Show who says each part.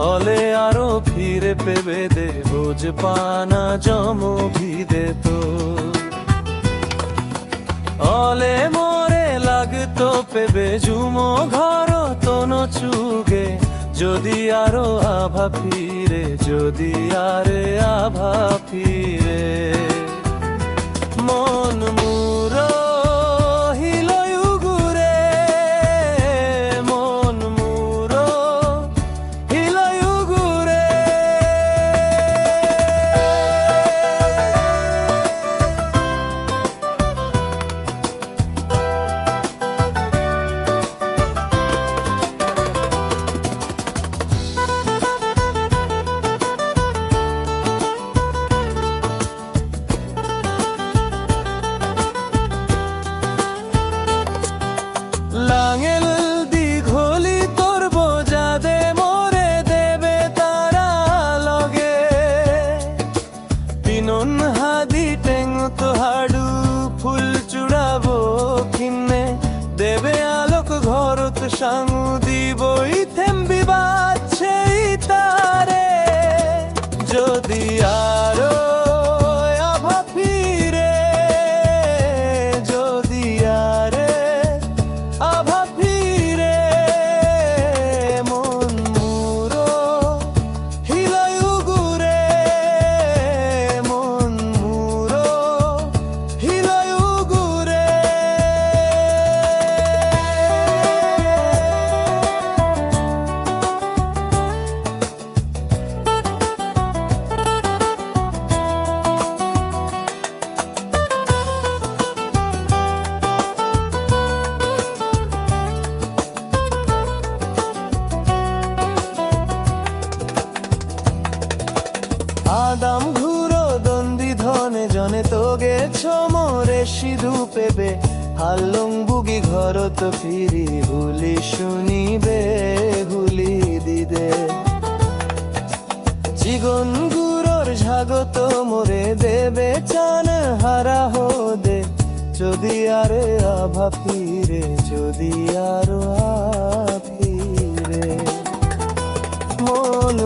Speaker 1: অলে আরো ফিরে পেবে দে বোঝ পানা জম ভিদে তো অলে মোরে লাগতো পেবে জুমো ঘর তোন চুগে যদি আরো আভা ফিরে যদি আরে আভা ফিরে মন মুরো হিলয় উগুরে মন মুরো হিলয় উগুরে লাঙেল দীঘলি তোর বোঝা দে মোরে দেবে তারা লগে পিনন হাদি টেং তো হাডু ফুল চুড়াবো কিনে দেবে আলোক ঘরত সাঙু দিবই থেমবি বাচ্ছে তারে যদি আরো আভা ফিরে যদি আরে আভা ফিরে মন মুরো হিলয় উগুরে মন মুরো হিলয় উগুরে আদাম ঘুরো দন্দি ধনে জনে তো গেছ মোরে সিধু পেবে হাল্লং বুগি ঘরত ফিরি হুলি শুনিবে হুলি দিদে জীবন গুরোর ঝাগত মোরে দেবে চান হারা দে যদি আরে আভা ফিরে যদি আরো ফিরে মন